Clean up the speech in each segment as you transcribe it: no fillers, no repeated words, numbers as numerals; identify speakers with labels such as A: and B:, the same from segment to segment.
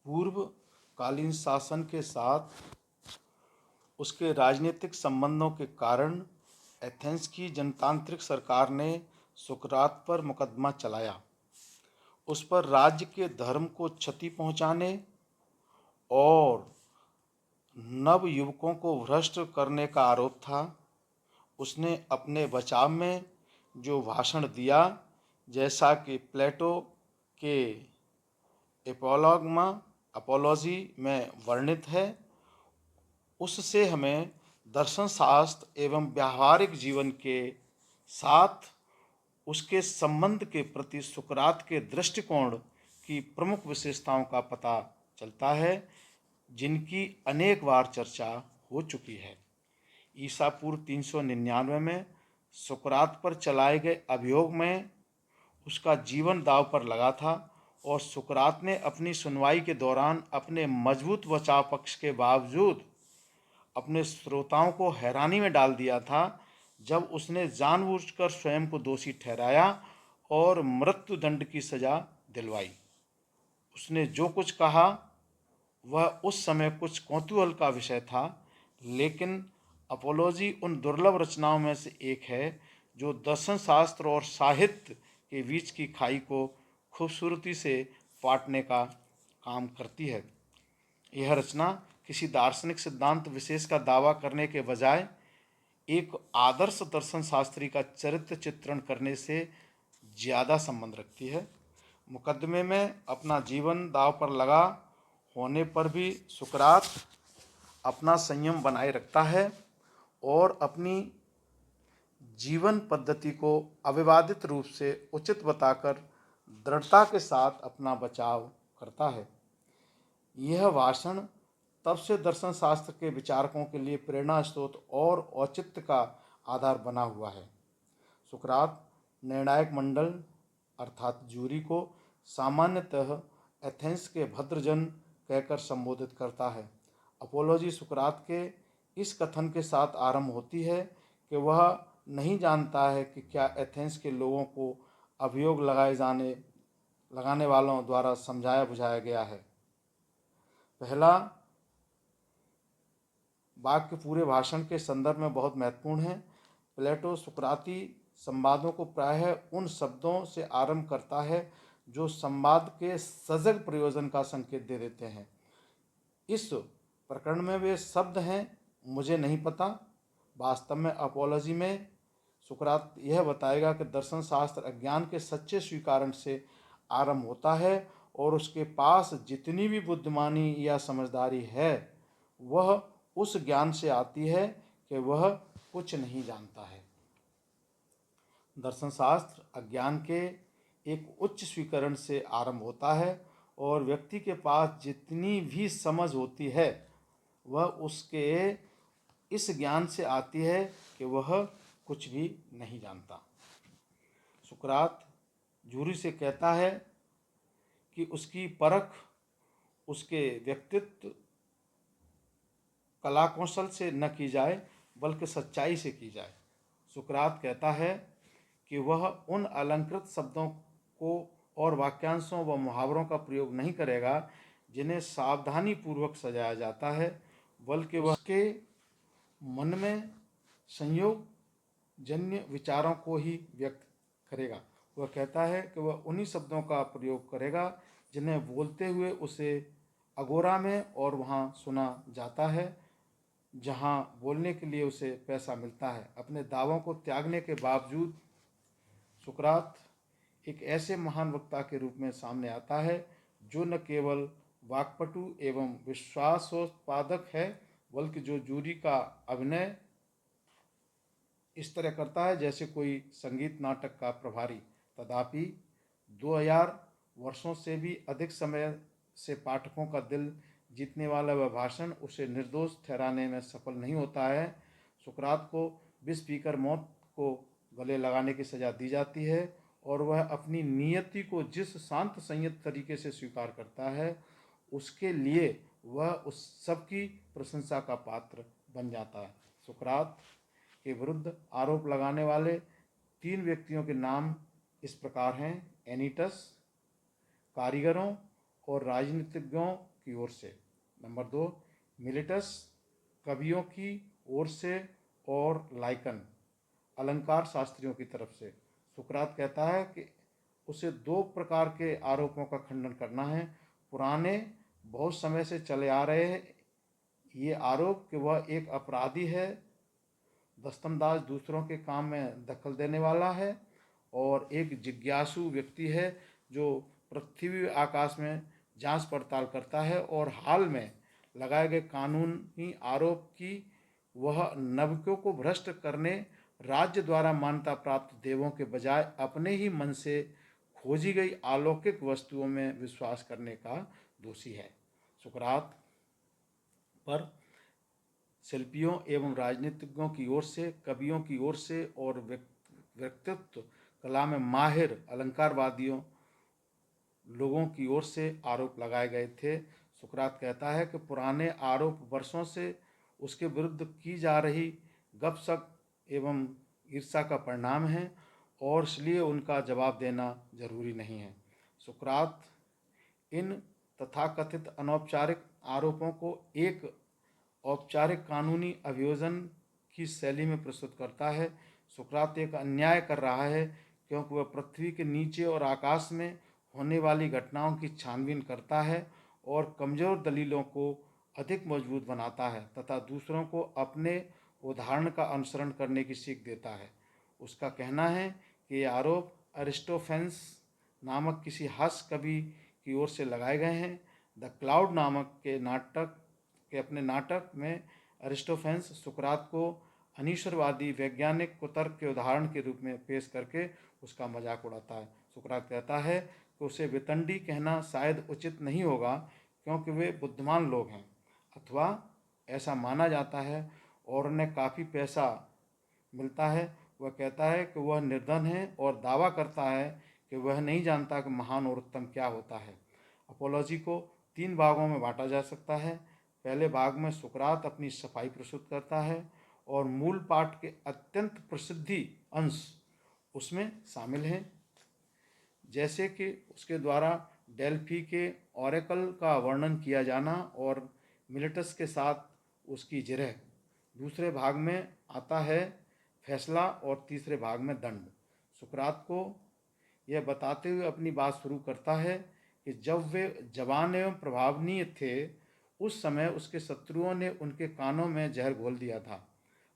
A: पूर्वकालीन शासन के साथ उसके राजनीतिक संबंधों के कारण एथेंस की जनतांत्रिक सरकार ने सुकरात पर मुकदमा चलाया। उस पर राज्य के धर्म को क्षति पहुंचाने और नव युवकों को भ्रष्ट करने का आरोप था। उसने अपने बचाव में जो भाषण दिया, जैसा कि प्लेटो के एपोलॉगमा अपोलॉजी में वर्णित है, उससे हमें दर्शन शास्त्र एवं व्यावहारिक जीवन के साथ उसके संबंध के प्रति सुकरात के दृष्टिकोण की प्रमुख विशेषताओं का पता चलता है, जिनकी अनेक बार चर्चा हो चुकी है। ईसा पूर्व 399 में सुकरात पर चलाए गए अभियोग में उसका जीवन दांव पर लगा था और सुकरात ने अपनी सुनवाई के दौरान अपने मजबूत बचाव पक्ष के बावजूद अपने श्रोताओं को हैरानी में डाल दिया था, जब उसने जानबूझकर स्वयं को दोषी ठहराया और मृत्यु दंड की सजा दिलवाई। उसने जो कुछ कहा वह उस समय कुछ कौतूहल का विषय था, लेकिन अपोलॉजी उन दुर्लभ रचनाओं में से एक है जो दर्शन शास्त्र और साहित्य के बीच की खाई को खूबसूरती से पाटने का काम करती है। यह रचना किसी दार्शनिक सिद्धांत विशेष का दावा करने के बजाय एक आदर्श दर्शन शास्त्री का चरित्र चित्रण करने से ज़्यादा संबंध रखती है। मुकदमे में अपना जीवन दांव पर लगा होने पर भी सुकरात अपना संयम बनाए रखता है और अपनी जीवन पद्धति को अविवादित रूप से उचित बताकर दृढ़ता के साथ अपना बचाव करता है। यह भाषण तब से दर्शन शास्त्र के विचारकों के लिए प्रेरणा स्रोत और औचित्य का आधार बना हुआ है। सुकरात निर्णायक मंडल अर्थात जूरी को सामान्यतः एथेंस के भद्रजन कहकर संबोधित करता है। अपोलॉजी सुकरात के इस कथन के साथ आरंभ होती है कि वह नहीं जानता है कि क्या एथेंस के लोगों को अभियोग लगाने वालों द्वारा समझाया बुझाया गया है। पहला वाक्य पूरे भाषण के संदर्भ में बहुत महत्वपूर्ण है। प्लेटो सुकराती संवादों को प्रायः उन शब्दों से आरंभ करता है जो संवाद के सजग प्रयोजन का संकेत दे देते हैं। इस प्रकरण में वे शब्द हैं मुझे नहीं पता। वास्तव में अपोलॉजी में सुकरात यह बताएगा कि दर्शन शास्त्र अज्ञान के सच्चे स्वीकरण से आरंभ होता है और उसके पास जितनी भी बुद्धिमानी या समझदारी है वह उस ज्ञान से आती है कि वह कुछ नहीं जानता है। दर्शन शास्त्र अज्ञान के एक उच्च स्वीकरण से आरंभ होता है और व्यक्ति के पास जितनी भी समझ होती है वह उसके इस ज्ञान से आती है कि वह कुछ भी नहीं जानता। सुकरात जूरी से कहता है कि उसकी परख उसके व्यक्तित्व कला कौशल से न की जाए बल्कि सच्चाई से की जाए। सुकरात कहता है कि वह उन अलंकृत शब्दों को और वाक्यांशों व मुहावरों का प्रयोग नहीं करेगा जिन्हें सावधानी पूर्वक सजाया जाता है, बल्कि वह के मन में संयोग जन्य विचारों को ही व्यक्त करेगा। वह कहता है कि वह उन्हीं शब्दों का प्रयोग करेगा जिन्हें बोलते हुए उसे अगोरा में और वहाँ सुना जाता है जहाँ बोलने के लिए उसे पैसा मिलता है। अपने दावों को त्यागने के बावजूद सुकरात एक ऐसे महान वक्ता के रूप में सामने आता है जो न केवल वाक्पटु एवं विश्वासोत्पादक है बल्कि जो जूरी का अभिनय इस तरह करता है जैसे कोई संगीत नाटक का प्रभारी। तथापि 2000 वर्षों से भी अधिक समय से पाठकों का दिल जीतने वाला वह भाषण उसे निर्दोष ठहराने में सफल नहीं होता है। सुकरात को विष पीकर मौत को गले लगाने की सजा दी जाती है और वह अपनी नियति को जिस शांत संयत तरीके से स्वीकार करता है उसके लिए वह उस सब की प्रशंसा का पात्र बन जाता है। सुकरात के विरुद्ध आरोप लगाने वाले 3 व्यक्तियों के नाम इस प्रकार हैं: एनीटस, कारीगरों और राजनीतिज्ञों की ओर से। नंबर 2, मिलेटस कवियों की ओर से और लाइकन अलंकार शास्त्रियों की तरफ से। सुकरात कहता है कि उसे दो प्रकार के आरोपों का खंडन करना है। पुराने बहुत समय से चले आ रहे ये आरोप कि वह एक अपराधी है, दस्तमदाज, दूसरों के काम में दखल देने वाला है और एक जिज्ञासु व्यक्ति है जो पृथ्वी आकाश में जांच पड़ताल करता है और हाल में लगाए गए कानूनी आरोप की वह नवकों को भ्रष्ट करने राज्य द्वारा मान्यता प्राप्त देवों के बजाय अपने ही मन से खोजी गई अलौकिक वस्तुओं में विश्वास करने का दोषी है। सुकरात पर शिल्पियों एवं राजनीतिज्ञों की ओर से, कवियों की ओर से और व्यक्तित्व कला में माहिर अलंकारवादियों लोगों की ओर से आरोप लगाए गए थे। सुकरात कहता है कि पुराने आरोप वर्षों से उसके विरुद्ध की जा रही गपशप एवं ईर्ष्या का परिणाम है और इसलिए उनका जवाब देना जरूरी नहीं है। सुकरात इन तथाकथित अनौपचारिक आरोपों को एक औपचारिक कानूनी अभियोजन की शैली में प्रस्तुत करता है। सुकरात एक अन्याय कर रहा है क्योंकि वह पृथ्वी के नीचे और आकाश में होने वाली घटनाओं की छानबीन करता है और कमज़ोर दलीलों को अधिक मजबूत बनाता है तथा दूसरों को अपने उदाहरण का अनुसरण करने की सीख देता है। उसका कहना है कि ये आरोप अरिस्टोफेंस नामक किसी हास्य कवि की ओर से लगाए गए हैं। द क्लाउड नामक के अपने नाटक में अरिस्टोफेंस सुकरात को अनीश्वरवादी वैज्ञानिक कुतर्क के उदाहरण के रूप में पेश करके उसका मजाक उड़ाता है। सुकरात कहता है कि उसे वितंडी कहना शायद उचित नहीं होगा क्योंकि वे बुद्धिमान लोग हैं अथवा ऐसा माना जाता है और उन्हें काफ़ी पैसा मिलता है। वह कहता है कि वह निर्धन है और दावा करता है कि वह नहीं जानता कि महान और उत्तम क्या होता है। अपोलॉजी को 3 भागों में बांटा जा सकता है। पहले भाग में सुकरात अपनी सफाई प्रस्तुत करता है और मूल पाठ के अत्यंत प्रसिद्धि अंश उसमें शामिल हैं, जैसे कि उसके द्वारा डेल्फी के ऑरेकल का वर्णन किया जाना और मिलेटस के साथ उसकी जिरह। दूसरे भाग में आता है फैसला और तीसरे भाग में दंड। सुकरात को यह बताते हुए अपनी बात शुरू करता है कि जब वे जवान एवं प्रभावनीय थे उस समय उसके शत्रुओं ने उनके कानों में जहर घोल दिया था।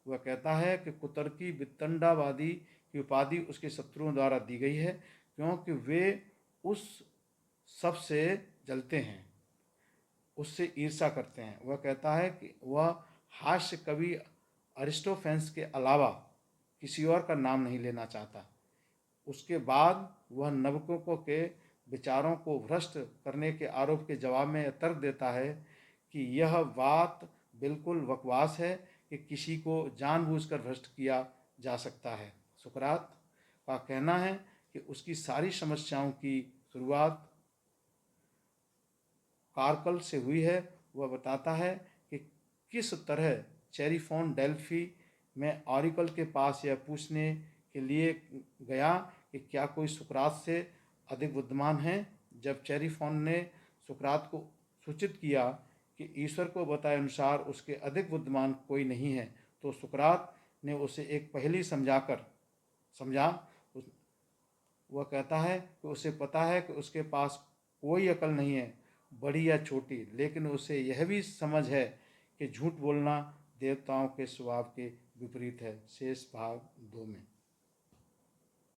A: वह कहता है कि कुतर्की वितंडावादी की उपाधि उसके शत्रुओं द्वारा दी गई है क्योंकि वे उस सब से जलते हैं, उससे ईर्ष्या करते हैं। वह कहता है कि वह हास्य कवि अरिस्टोफेंस के अलावा किसी और का नाम नहीं लेना चाहता। उसके बाद वह नवकों के विचारों को भ्रष्ट करने के आरोप के जवाब में तर्क देता है कि यह बात बिल्कुल बकवास है कि किसी को जानबूझकर भ्रष्ट किया जा सकता है। सुकरात का कहना है कि उसकी सारी समस्याओं की शुरुआत कार्कल से हुई है। वह बताता है कि किस तरह चेरीफोन डेल्फी में ऑरिकल के पास यह पूछने के लिए गया कि क्या कोई सुकरात से अधिक बुद्धिमान है। जब चेरीफोन ने सुकरात को सूचित किया कि ईश्वर को बताए अनुसार उसके अधिक बुद्धिमान कोई नहीं है, तो सुकरात ने उसे एक पहेली समझा। वह कहता है कि उसे पता है कि उसके पास कोई अकल नहीं है, बड़ी या छोटी, लेकिन उसे यह भी समझ है कि झूठ बोलना देवताओं के स्वभाव के विपरीत है। शेष भाग 2 में।